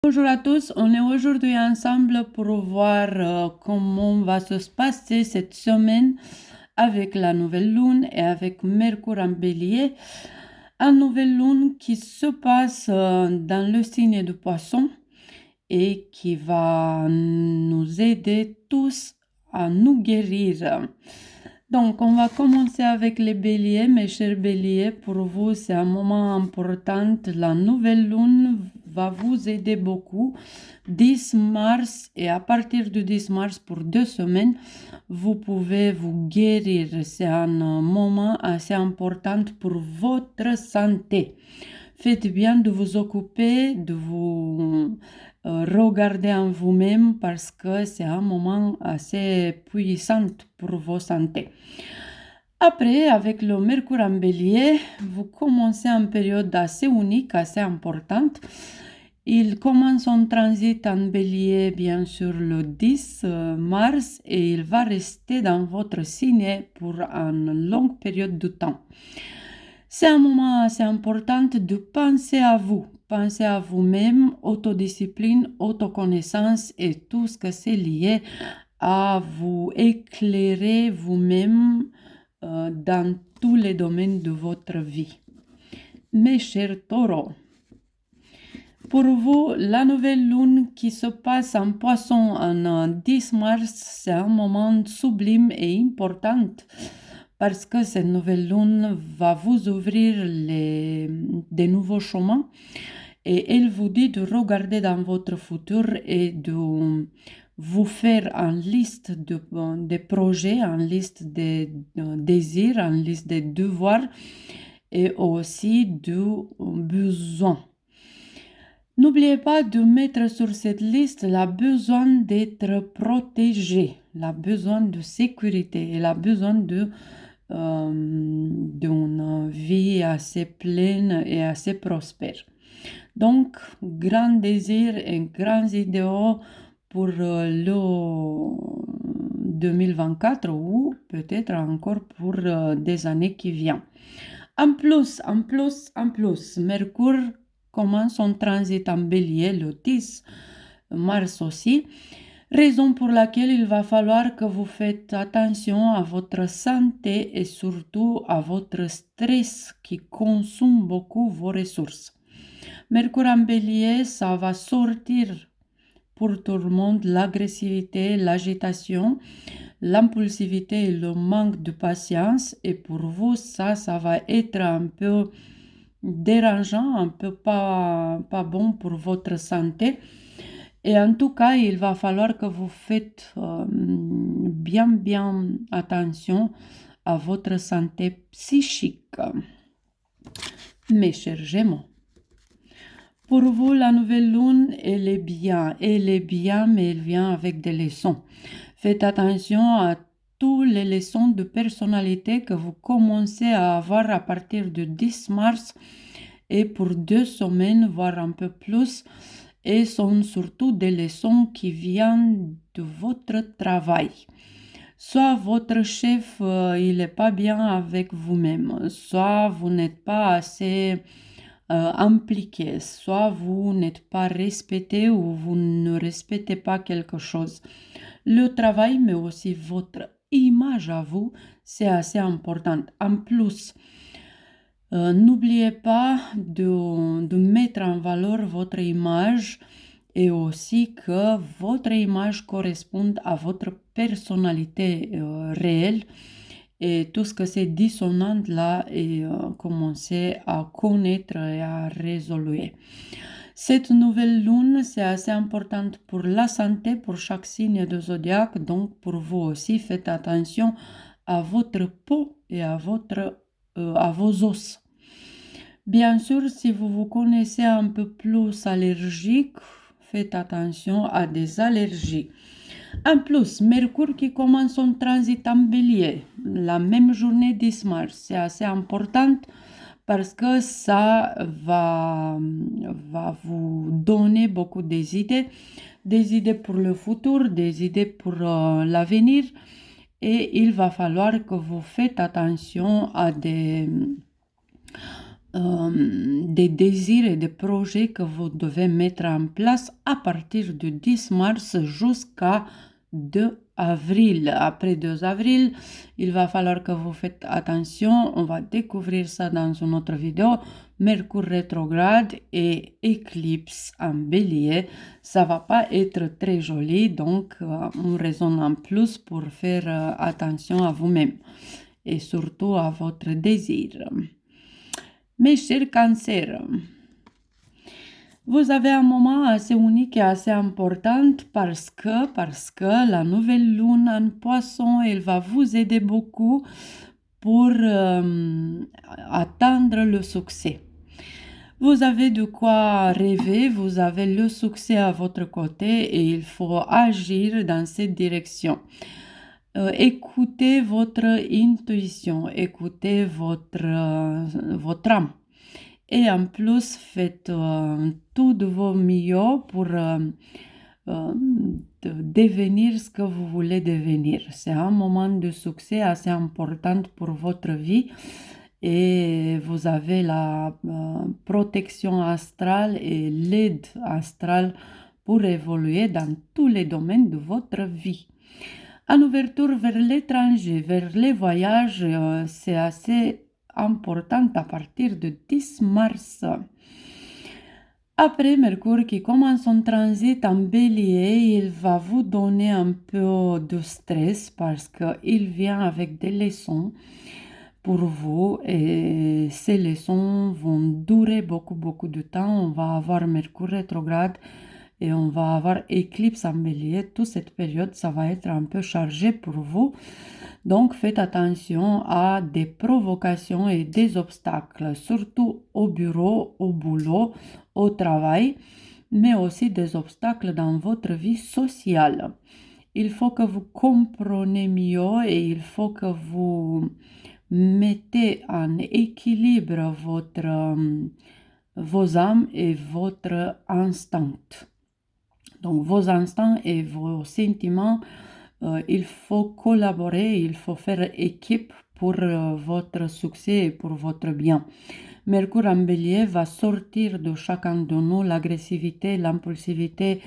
Bonjour à tous, on est aujourd'hui ensemble pour voir comment va se passer cette semaine avec la nouvelle lune et avec Mercure en bélier. Une nouvelle lune qui se passe dans le signe de Poisson et qui va nous aider tous à nous guérir. Donc, on va commencer avec les béliers. Mes chers béliers, pour vous, c'est un moment important. La nouvelle lune va vous aider beaucoup. 10 mars et à partir du 10 mars pour 2 semaines, vous pouvez vous guérir. C'est un moment assez important pour votre santé. Faites bien de vous occuper, de vous regarder en vous-même parce que c'est un moment assez puissant pour votre santé. Après, avec le Mercure en bélier, vous commencez une période assez unique, assez importante. Il commence son transit en bélier, bien sûr, le 10 mars et il va rester dans votre signe pour une longue période de temps. C'est un moment assez important de penser à vous-même, autodiscipline, autoconnaissance et tout ce que c'est lié à vous éclairer vous-même dans tous les domaines de votre vie. Mes chers taureaux, pour vous, la nouvelle lune qui se passe en Poisson en 10 mars, c'est un moment sublime et important parce que cette nouvelle lune va vous ouvrir des nouveaux chemins et elle vous dit de regarder dans votre futur et de vous faire une liste de projets, une liste de désirs, une liste de devoirs et aussi de besoins. N'oubliez pas de mettre sur cette liste le besoin d'être protégé, le besoin de sécurité et le besoin d'une vie assez pleine et assez prospère. Donc, grand désir et grands idéaux pour le 2024 ou peut-être encore pour des années qui viennent. En plus, Mercure commence son transit en bélier le 10 mars aussi, raison pour laquelle il va falloir que vous faites attention à votre santé et surtout à votre stress qui consomme beaucoup vos ressources. Mercure en bélier, ça va sortir pour tout le monde l'agressivité, l'agitation, l'impulsivité et le manque de patience. Et pour vous, ça va être un peu dérangeant, un peu pas bon pour votre santé. Et en tout cas, il va falloir que vous faites bien attention à votre santé psychique. Mes chers Gémeaux, pour vous, la nouvelle lune, elle est bien, mais elle vient avec des leçons. Faites attention à toutes les leçons de personnalité que vous commencez à avoir à partir du 10 mars et pour 2 semaines, voire un peu plus, et sont surtout des leçons qui viennent de votre travail. Soit votre chef, il n'est pas bien avec vous-même, soit vous n'êtes pas assez impliqué, soit vous n'êtes pas respecté ou vous ne respectez pas quelque chose. Le travail, mais aussi votre image à vous, c'est assez important. En plus, n'oubliez pas de mettre en valeur votre image et aussi que votre image corresponde à votre personnalité réelle et tout ce que c'est dissonant là et commencer à connaître et à résoudre. Cette nouvelle lune, c'est assez importante pour la santé, pour chaque signe de zodiaque, donc pour vous aussi, faites attention à votre peau et à vos os. Bien sûr, si vous vous connaissez un peu plus allergique, faites attention à des allergies. En plus, Mercure qui commence son transit en bélier, la même journée 10 mars, c'est assez important parce que ça va vous donner beaucoup d'idées, des idées pour le futur, des idées pour l'avenir. Et il va falloir que vous faites attention à des désirs et des projets que vous devez mettre en place à partir du 10 mars jusqu'à 2 avril. Après 2 avril, il va falloir que vous faites attention. On va découvrir ça dans une autre vidéo. Mercure rétrograde et éclipse en bélier. Ça va pas être très joli, donc une raison en plus pour faire attention à vous-même et surtout à votre désir. Mes chers cancers, vous avez un moment assez unique et assez important parce que la nouvelle lune en poisson, elle va vous aider beaucoup pour atteindre le succès. Vous avez de quoi rêver, vous avez le succès à votre côté et il faut agir dans cette direction. Écoutez votre intuition, écoutez votre âme. Et en plus, faites tout de vos mieux pour devenir ce que vous voulez devenir. C'est un moment de succès assez important pour votre vie et vous avez la protection astrale et l'aide astrale pour évoluer dans tous les domaines de votre vie. En ouverture vers l'étranger, vers les voyages, c'est assez important à partir du 10 mars. Après Mercure qui commence son transit en bélier, il va vous donner un peu de stress parce qu'il vient avec des leçons pour vous et ces leçons vont durer beaucoup de temps. On va avoir Mercure rétrograde et on va avoir éclipse en bélier. Toute cette période, ça va être un peu chargé pour vous. Donc, faites attention à des provocations et des obstacles, surtout au bureau, au boulot, au travail, mais aussi des obstacles dans votre vie sociale. Il faut que vous compreniez mieux et il faut que vous mettez en équilibre vos âmes et votre instinct. Donc, vos instincts et vos sentiments, il faut collaborer, il faut faire équipe pour votre succès et pour votre bien. Mercure en bélier va sortir de chacun de nous l'agressivité, l'impulsivité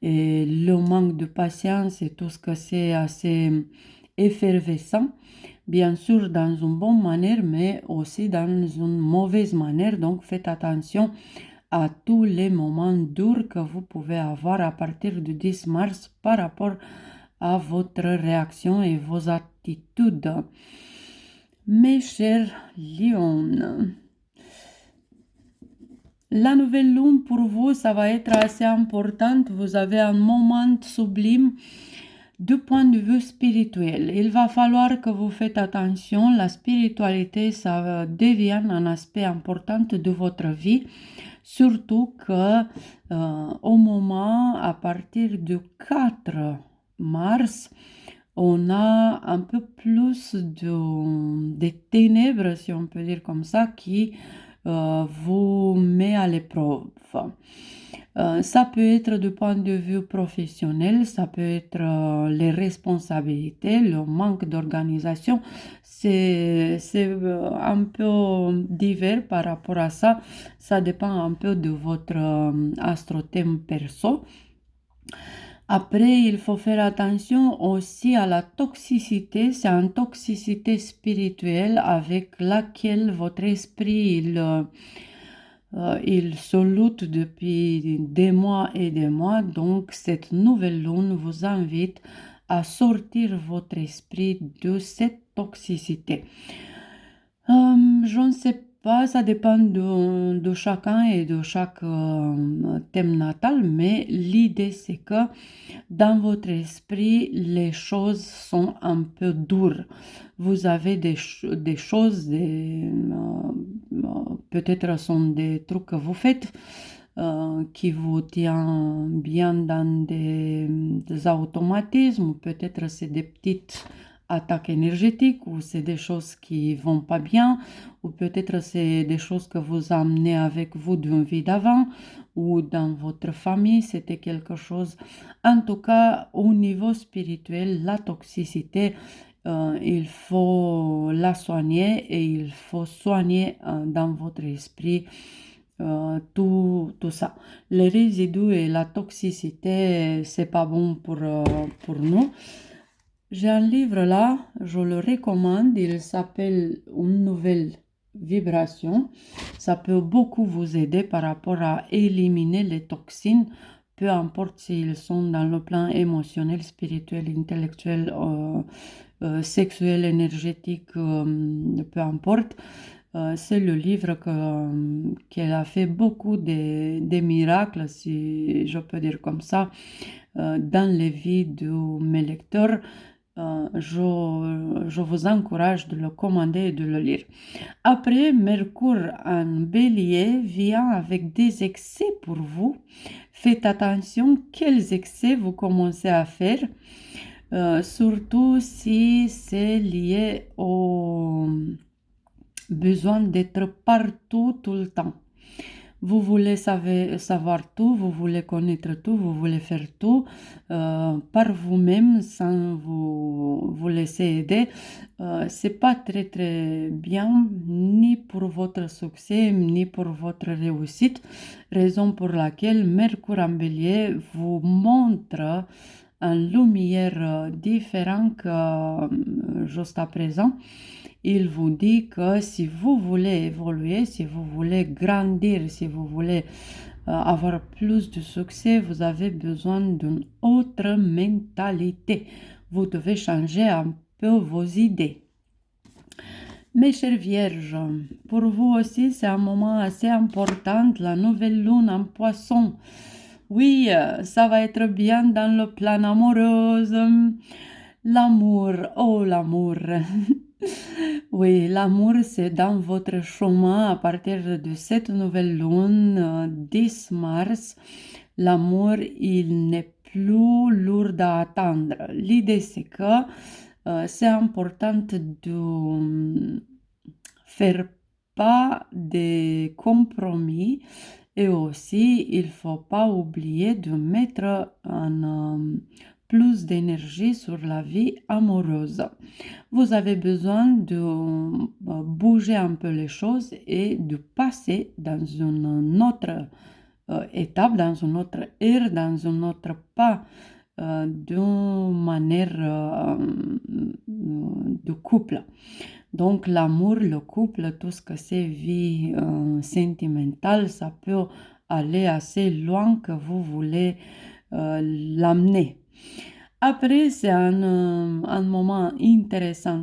et le manque de patience et tout ce que c'est assez effervescent. Bien sûr dans une bonne manière, mais aussi dans une mauvaise manière. Donc faites attention à tous les moments durs que vous pouvez avoir à partir du 10 mars par rapport à votre réaction et vos attitudes. Mes chers lions, la nouvelle lune pour vous, ça va être assez importante. Vous avez un moment sublime du point de vue spirituel. Il va falloir que vous faites attention. La spiritualité, ça devient un aspect important de votre vie. Surtout que au moment, à partir du 4 mars, on a un peu plus de ténèbres, si on peut dire comme ça, qui vous met à l'épreuve. Ça peut être du point de vue professionnel, ça peut être les responsabilités, le manque d'organisation. C'est un peu divers par rapport à ça. Ça dépend un peu de votre astrothème perso. Après, il faut faire attention aussi à la toxicité. C'est une toxicité spirituelle avec laquelle votre esprit il se lutte depuis des mois et des mois. Donc, cette nouvelle lune vous invite à sortir votre esprit de cette toxicité. Je ne sais pas, ça dépend de chacun et de chaque thème natal, mais l'idée c'est que dans votre esprit, les choses sont un peu dures. Vous avez des choses, peut-être sont des trucs que vous faites qui vous tiennent bien dans des automatismes, peut-être c'est des petites attaques énergétiques ou c'est des choses qui vont pas bien ou peut-être c'est des choses que vous amenez avec vous d'une vie d'avant ou dans votre famille, c'était quelque chose. En tout cas, au niveau spirituel, la toxicité Il faut la soigner et il faut soigner dans votre esprit tout ça. Les résidus et la toxicité, c'est pas bon pour nous. J'ai un livre là, je le recommande, il s'appelle Une nouvelle vibration. Ça peut beaucoup vous aider par rapport à éliminer les toxines, peu importe s'ils sont dans le plan émotionnel, spirituel, intellectuel, sexuel, énergétique, peu importe. C'est le livre qu'elle a fait beaucoup de miracles, si je peux dire comme ça, dans les vies de mes lecteurs. Je vous encourage de le commander et de le lire. Après, Mercure en bélier vient avec des excès pour vous. Faites attention quels excès vous commencez à faire, surtout si c'est lié au besoin d'être partout tout le temps. Vous voulez savoir tout, vous voulez connaître tout, vous voulez faire tout par vous-même sans vous laisser aider. C'est pas très très bien ni pour votre succès ni pour votre réussite. Raison pour laquelle Mercure en Bélier vous montre une lumière différente que juste à présent. Il vous dit que si vous voulez évoluer, si vous voulez grandir, si vous voulez avoir plus de succès, vous avez besoin d'une autre mentalité. Vous devez changer un peu vos idées. Mes chers vierges, pour vous aussi, c'est un moment assez important, la nouvelle lune en poisson. Oui, ça va être bien dans le plan amoureux. L'amour, oh l'amour. Oui, l'amour, c'est dans votre chemin à partir de cette nouvelle lune, 10 mars. L'amour, il n'est plus lourd à attendre. L'idée, c'est que c'est important de faire pas de compromis et aussi il ne faut pas oublier de mettre plus d'énergie sur la vie amoureuse. Vous avez besoin de bouger un peu les choses et de passer dans une autre étape, dans une autre ère, dans une autre pas d'une manière de couple. Donc l'amour, le couple, tout ce que c'est vie sentimentale, ça peut aller assez loin que vous voulez l'amener. Après, c'est un moment intéressant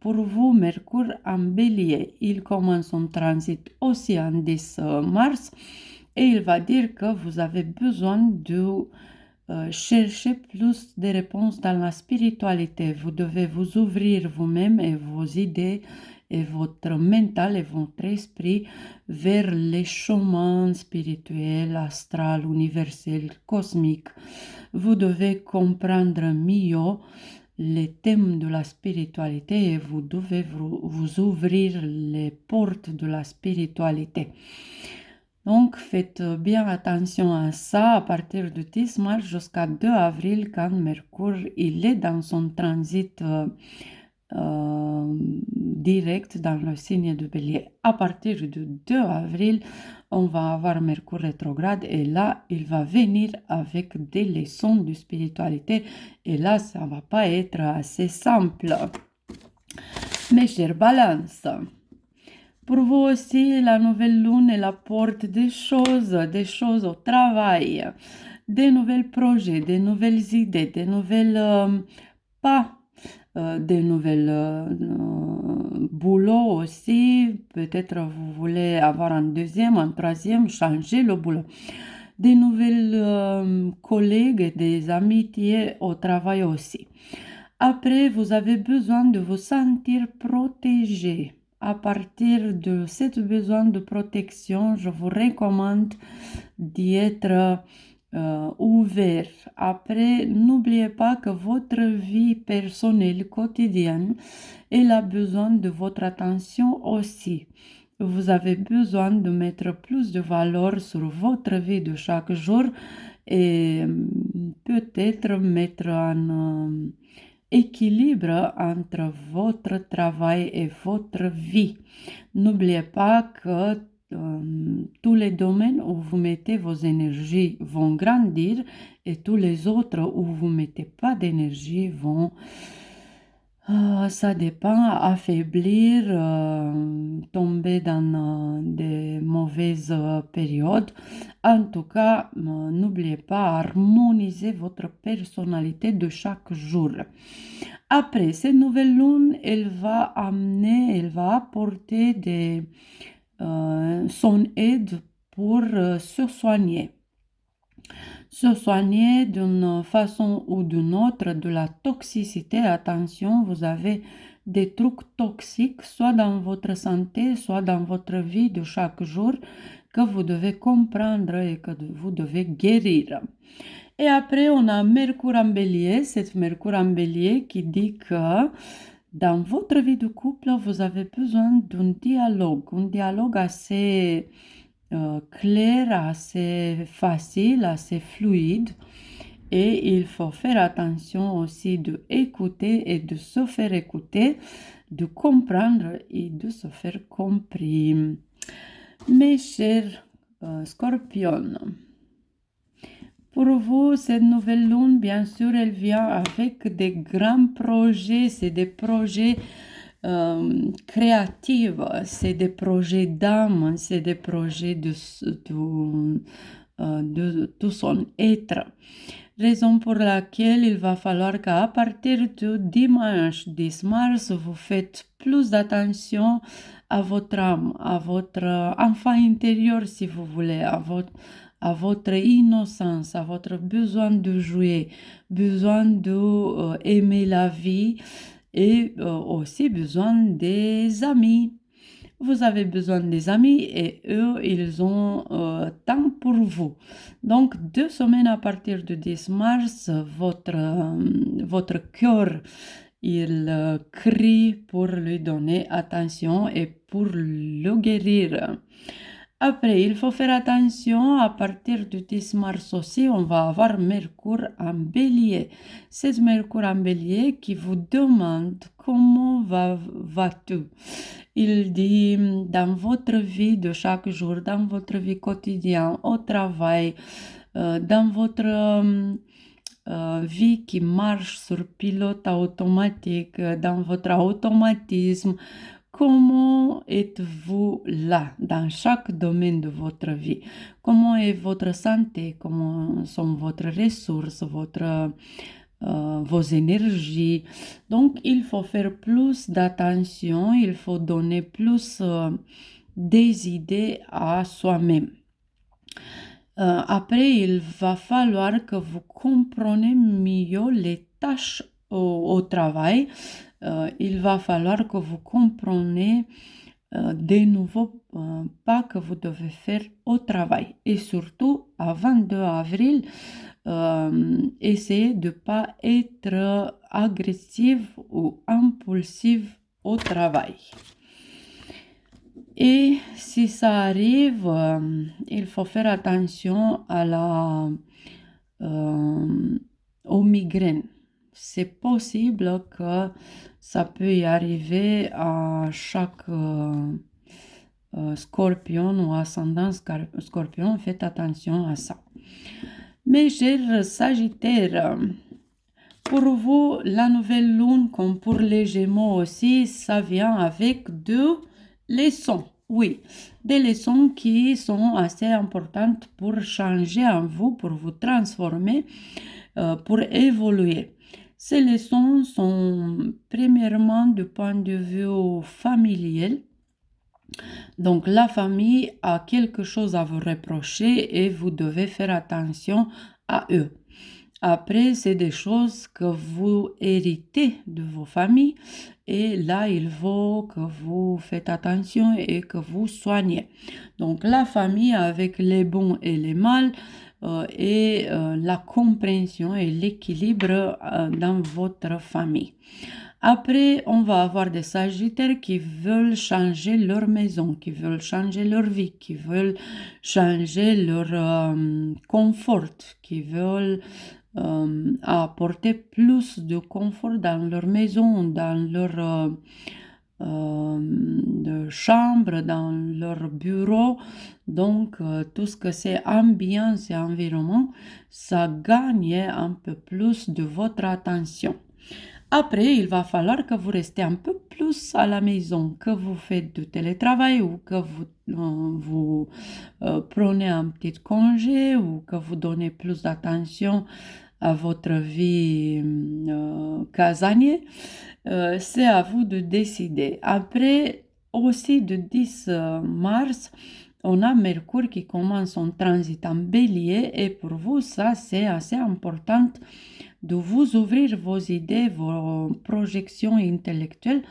pour vous, Mercure en bélier. Il commence son transit aussi en 10 mars et il va dire que vous avez besoin de chercher plus de réponses dans la spiritualité. Vous devez vous ouvrir vous-même et vos idées et votre mental et votre esprit vers les chemins spirituels, astral, universels, cosmiques. Vous devez comprendre mieux les thèmes de la spiritualité et vous devez vous ouvrir les portes de la spiritualité. Donc, faites bien attention à ça à partir du 10 mars jusqu'à 2 avril quand Mercure il est dans son transit direct dans le signe de Bélier. À partir du 2 avril, on va avoir Mercure rétrograde et là, il va venir avec des leçons de spiritualité et là, ça va pas être assez simple. Mes chers balances, pour vous aussi, la nouvelle lune, elle apporte des choses au travail, des nouveaux projets, des nouvelles idées, des nouvelles pas, des nouvelles boulots aussi. Peut-être vous voulez avoir un deuxième, un troisième, changer le boulot. Des nouvelles collègues, des amitiés au travail aussi. Après, vous avez besoin de vous sentir protégé. À partir de ce besoin de protection, je vous recommande d'y être ouvert. Après, n'oubliez pas que votre vie personnelle quotidienne, elle a besoin de votre attention aussi. Vous avez besoin de mettre plus de valeur sur votre vie de chaque jour et peut-être mettre en équilibre entre votre travail et votre vie. N'oubliez pas que tous les domaines où vous mettez vos énergies vont grandir et tous les autres où vous ne mettez pas d'énergie vont, ça dépend, affaiblir, tomber dans des mauvaises périodes. En tout cas, n'oubliez pas harmoniser votre personnalité de chaque jour. Après, cette nouvelle lune, elle va apporter son aide pour se soigner. Se soigner d'une façon ou d'une autre de la toxicité. Attention, vous avez des trucs toxiques, soit dans votre santé, soit dans votre vie de chaque jour, que vous devez comprendre et que vous devez guérir. Et après, on a Mercure en Bélier, c'est Mercure en Bélier qui dit que dans votre vie de couple, vous avez besoin d'un dialogue assez clair, assez facile, assez fluide. Et il faut faire attention aussi de écouter et de se faire écouter, de comprendre et de se faire compris. Mes chers scorpions, pour vous, cette nouvelle lune, bien sûr, elle vient avec des grands projets. C'est des projets créatifs, c'est des projets d'âme, c'est des projets de tout son être. Raison pour laquelle il va falloir qu'à partir du dimanche 10 mars, vous faites plus d'attention à votre âme, à votre enfant intérieur, si vous voulez, à votre innocence, à votre besoin de jouer, besoin de aimer la vie et aussi besoin des amis. Vous avez besoin des amis et eux, ils ont temps pour vous. Donc, 2 semaines à partir du 10 mars, votre cœur, il crie pour lui donner attention et pour le guérir. Après, il faut faire attention, à partir du 10 mars aussi, on va avoir Mercure en Bélier. C'est Mercure en Bélier qui vous demande comment vas-tu. Il dit, dans votre vie de chaque jour, dans votre vie quotidienne, au travail, dans votre vie qui marche sur pilote automatique, dans votre automatisme, comment êtes-vous là dans chaque domaine de votre vie? Comment est votre santé? Comment sont vos ressources, vos énergies? Donc, il faut faire plus d'attention, il faut donner plus des idées à soi-même. Après, il va falloir que vous compreniez mieux les tâches au travail. Il va falloir que vous compreniez des nouveaux pas que vous devez faire au travail. Et surtout, avant 2 avril, essayez de ne pas être agressive ou impulsive au travail. Et si ça arrive, il faut faire attention aux migraines. C'est possible que ça peut y arriver à chaque scorpion ou ascendant scorpion. Faites attention à ça. Mes chers Sagittaires, pour vous, la nouvelle lune, comme pour les Gémeaux aussi, ça vient avec 2 leçons. Oui, des leçons qui sont assez importantes pour changer en vous, pour vous transformer, pour évoluer. Ces leçons sont premièrement du point de vue familial. Donc, la famille a quelque chose à vous reprocher et vous devez faire attention à eux. Après, c'est des choses que vous héritez de vos familles et là, il faut que vous faites attention et que vous soignez. Donc, la famille avec les bons et les mal et la compréhension et l'équilibre dans votre famille. Après, on va avoir des Sagittaires qui veulent changer leur maison, qui veulent changer leur vie, qui veulent changer leur confort, qui veulent à apporter plus de confort dans leur maison, dans leur de chambre, dans leur bureau. Donc, tout ce que c'est ambiance et environnement, ça gagne un peu plus de votre attention. Après, il va falloir que vous restez un peu plus à la maison, que vous faites du télétravail ou que vous prenez un petit congé ou que vous donnez plus d'attention à votre vie casanière. C'est à vous de décider. Après, aussi de 10 mars, on a Mercure qui commence son transit en bélier et pour vous, ça, c'est assez important de vous ouvrir vos idées, vos projections intellectuelles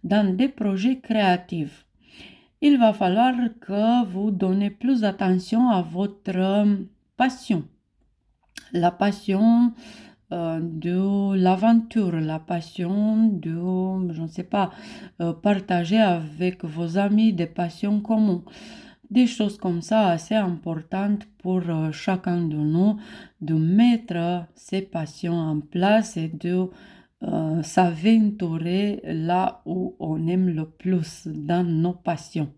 dans des projets créatifs. Il va falloir que vous donnez plus d'attention à votre passion. La passion de l'aventure, la passion de, je ne sais pas, partager avec vos amis des passions communes. Des choses comme ça assez importantes pour chacun de nous, de mettre ses passions en place et de s'aventurer là où on aime le plus dans nos passions.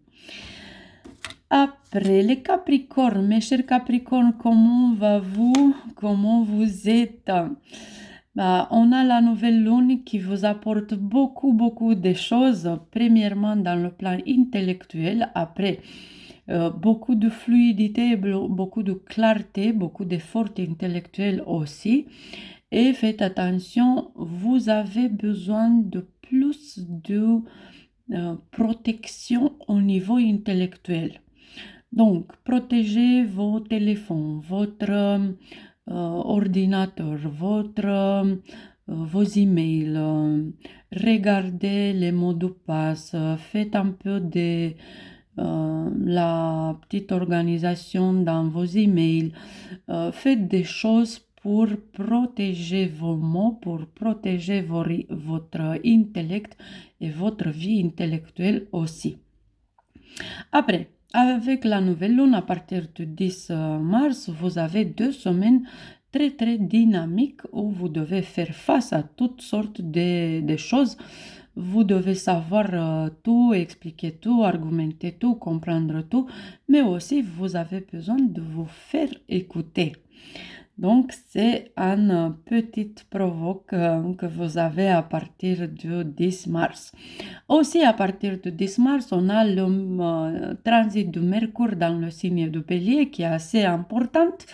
Après, les Capricornes, mes chers Capricornes, comment va-vous? Comment vous êtes? On a la nouvelle lune qui vous apporte beaucoup de choses. Premièrement, dans le plan intellectuel. Après, beaucoup de fluidité, beaucoup de clarté, beaucoup d'effort intellectuel aussi. Et faites attention, vous avez besoin de plus de protection au niveau intellectuel. Donc, protégez vos téléphones, votre ordinateur, vos emails, regardez les mots de passe, faites un peu de la petite organisation dans vos emails, faites des choses pour protéger vos mots, pour protéger votre intellect et votre vie intellectuelle aussi. Après, avec la nouvelle lune, à partir du 10 mars, vous avez 2 semaines très dynamiques où vous devez faire face à toutes sortes de choses. Vous devez savoir tout, expliquer tout, argumenter tout, comprendre tout, mais aussi vous avez besoin de vous faire écouter. Donc, c'est une petite provoque que vous avez à partir du 10 mars. Aussi, à partir du 10 mars, on a le transit de Mercure dans le signe de Bélier qui est assez importante,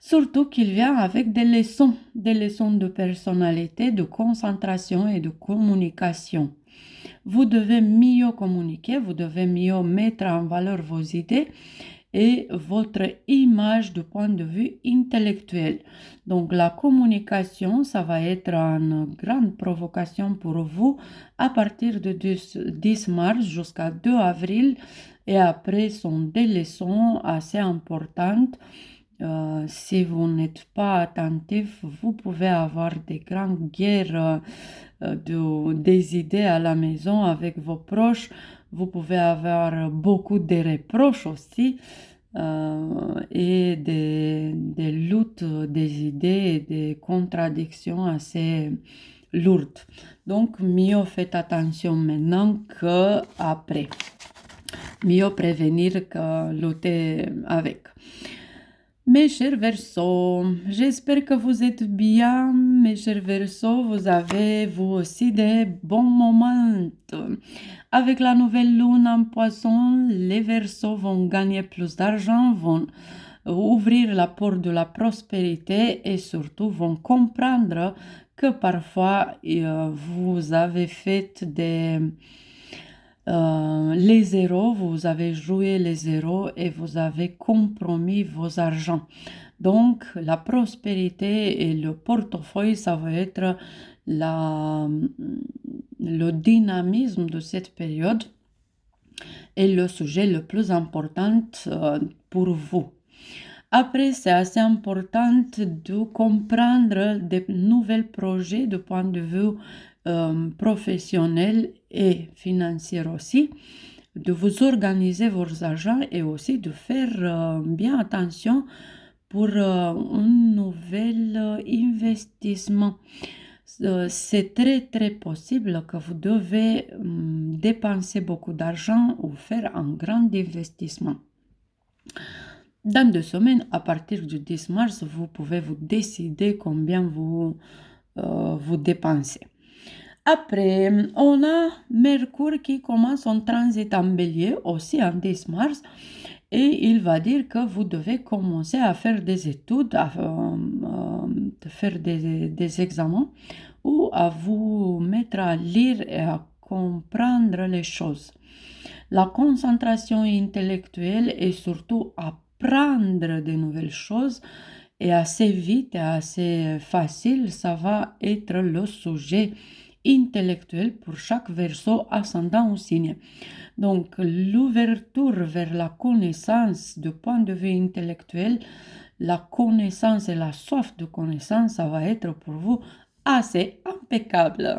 surtout qu'il vient avec des leçons de personnalité, de concentration et de communication. Vous devez mieux communiquer, vous devez mieux mettre en valeur vos idées et votre image du point de vue intellectuel. Donc la communication, ça va être une grande provocation pour vous à partir de 10 mars jusqu'à 2 avril et après sont des leçons assez importantes. Si vous n'êtes pas attentif, vous pouvez avoir des grandes guerres des idées à la maison avec vos proches. Vous pouvez avoir beaucoup de reproches aussi et des luttes des idées et des contradictions assez lourdes. Donc, mieux faites attention maintenant qu'après. Mieux prévenir que lutter avec. Mes chers Verseaux, j'espère que vous êtes bien. Mes chers Verseaux, vous avez vous aussi des bons moments. Avec la nouvelle lune en Poisson, les Verseaux vont gagner plus d'argent, vont ouvrir la porte de la prospérité et surtout vont comprendre que parfois vous avez fait les zéros, vous avez joué les zéros et vous avez compromis vos argents. Donc, la prospérité et le portefeuille, ça va être le dynamisme de cette période est le sujet le plus important pour vous. Après, c'est assez important de comprendre des nouveaux projets de point de vue professionnel et financier aussi, de vous organiser vos argents et aussi de faire bien attention pour une nouvelle investissement. C'est très très possible que vous devez dépenser beaucoup d'argent ou faire un grand investissement. Dans 2 semaines, à partir du 10 mars, vous pouvez vous décider combien vous dépensez. Après, on a Mercure qui commence son transit en bélier, aussi en 10 mars, et il va dire que vous devez commencer à faire des études, à faire des examens, ou à vous mettre à lire et à comprendre les choses. La concentration intellectuelle et surtout apprendre de nouvelles choses est assez vite et assez facile. Ça va être le sujet intellectuel pour chaque verseau ascendant ou signe. Donc, l'ouverture vers la connaissance du point de vue intellectuel, la connaissance et la soif de connaissance, ça va être pour vous assez impeccable.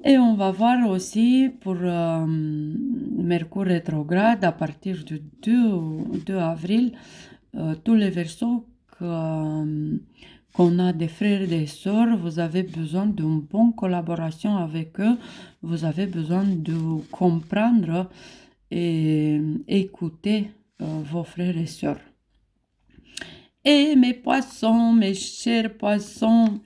Et on va voir aussi pour Mercure rétrograde à partir du 2 avril, tous les verseaux qu'on a des frères et des sœurs, vous avez besoin d'une bonne collaboration avec eux, vous avez besoin de comprendre et écouter vos frères et sœurs. Et mes poissons, mes chers poissons,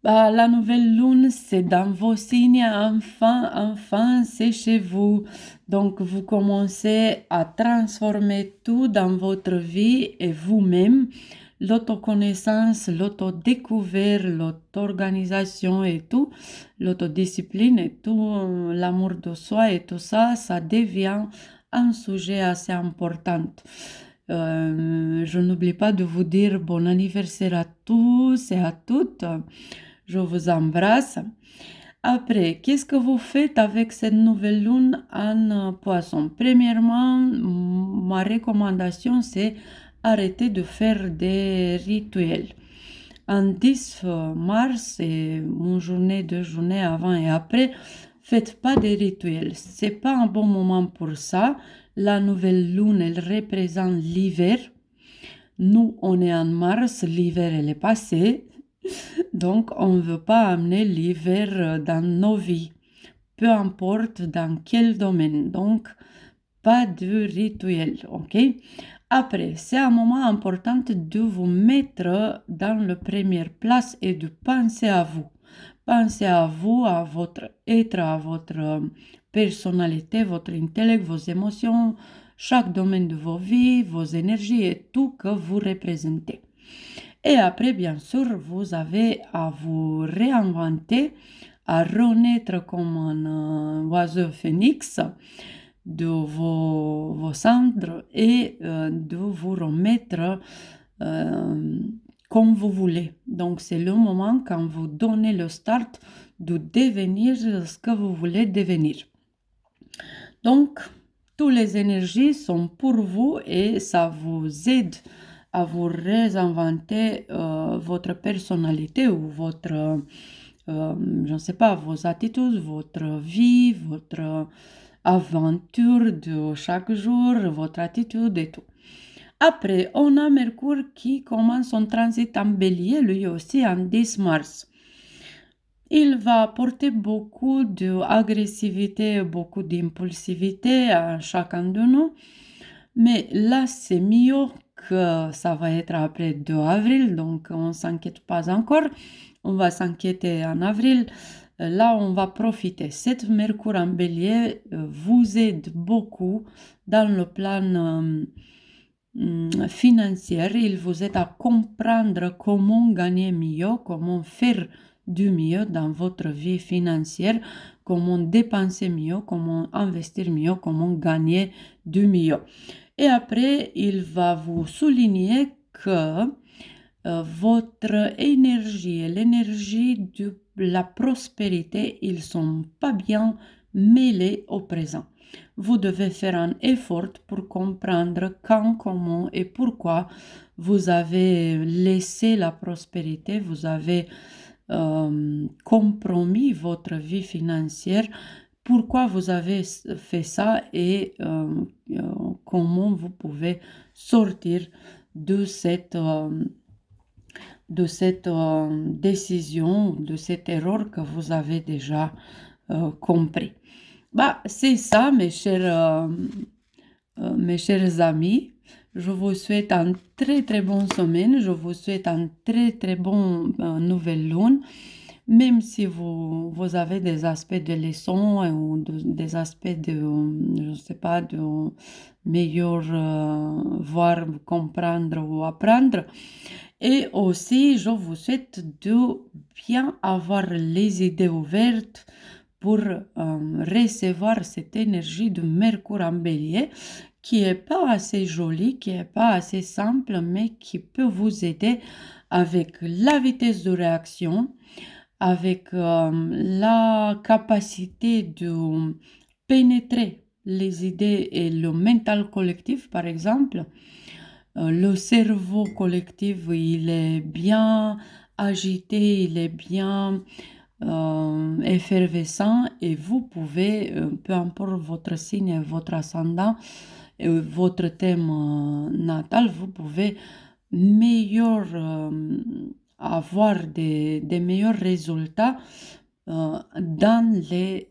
la nouvelle lune, c'est dans vos signes, enfin, c'est chez vous. Donc, vous commencez à transformer tout dans votre vie et vous-même. L'autoconnaissance, l'autodécouverte, l'auto-organisation et tout, l'autodiscipline et tout, l'amour de soi et tout ça, ça devient un sujet assez important. Je n'oublie pas de vous dire bon anniversaire à tous et à toutes. Je vous embrasse. Après, qu'est-ce que vous faites avec cette nouvelle lune en poisson? Premièrement, ma recommandation, c'est arrêter de faire des rituels. En 10 mars, et une journée, 2 journées avant et après, faites pas des rituels. C'est pas un bon moment pour ça. La nouvelle lune, elle représente l'hiver. Nous, on est en mars, l'hiver, elle est passée. Donc, on ne veut pas amener l'hiver dans nos vies, peu importe dans quel domaine. Donc, pas de rituel, ok? Après, c'est un moment important de vous mettre dans la première place et de penser à vous. Pensez à vous, à votre être, à votre personnalité, votre intellect, vos émotions, chaque domaine de vos vies, vos énergies et tout que vous représentez. Et après, bien sûr, vous avez à vous réinventer, à renaître comme un oiseau phénix de vos cendres et de vous remettre comme vous voulez. Donc, c'est le moment quand vous donnez le start de devenir ce que vous voulez devenir. Donc, toutes les énergies sont pour vous et ça vous aide à vous réinventer votre personnalité ou votre, je ne sais pas, vos attitudes, votre vie, votre aventure de chaque jour, votre attitude et tout. Après, on a Mercure qui commence son transit en bélier, lui aussi en 10 mars. Il va apporter beaucoup d'agressivité, beaucoup d'impulsivité à chacun de nous. Mais là, c'est mieux que ça va être après 2 avril, donc on ne s'inquiète pas encore. On va s'inquiéter en avril. Là, on va profiter. Cette Mercure en bélier vous aide beaucoup dans le plan financier. Il vous aide à comprendre comment gagner mieux, comment faire du mieux dans votre vie financière, comment dépenser mieux, comment investir mieux, comment gagner du mieux. Et après, il va vous souligner que votre énergie et l'énergie de la prospérité, ils ne sont pas bien mêlés au présent. Vous devez faire un effort pour comprendre quand, comment et pourquoi vous avez laissé la prospérité, vous avez compromis votre vie financière, pourquoi vous avez fait ça et comment vous pouvez sortir de cette de cette décision, de cette erreur que vous avez déjà compris. Bah, c'est ça, mes chers amis. Je vous souhaite une très très bonne semaine. Je vous souhaite un très très bon nouvelle lune. Même si vous avez des aspects de leçons ou des aspects de, je ne sais pas, de meilleur voir, comprendre ou apprendre. Et aussi, je vous souhaite de bien avoir les idées ouvertes pour recevoir cette énergie de Mercure en bélier qui n'est pas assez jolie, qui n'est pas assez simple, mais qui peut vous aider avec la vitesse de réaction, avec la capacité de pénétrer les idées et le mental collectif, par exemple. Le cerveau collectif, il est bien agité, il est bien effervescent et vous pouvez, peu importe votre signe, votre ascendant, votre thème natal, vous pouvez avoir des meilleurs résultats dans les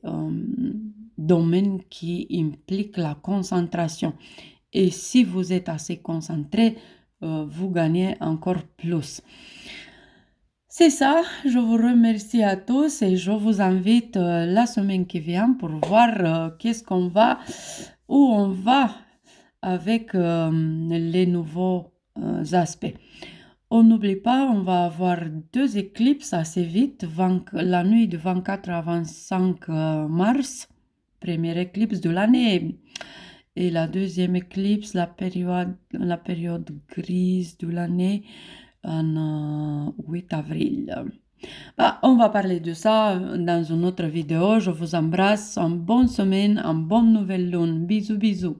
domaines qui impliquent la concentration. Et si vous êtes assez concentré, vous gagnez encore plus. C'est ça, je vous remercie à tous et je vous invite la semaine qui vient pour voir où on va avec les nouveaux aspects. On n'oublie pas, on va avoir 2 éclipses assez vite, la nuit du 24 à 25 mars, première éclipse de l'année. Et la deuxième éclipse, la période grise de l'année, en 8 avril. Bah, on va parler de ça dans une autre vidéo. Je vous embrasse. Une bonne semaine, une bonne nouvelle lune. Bisous, bisous.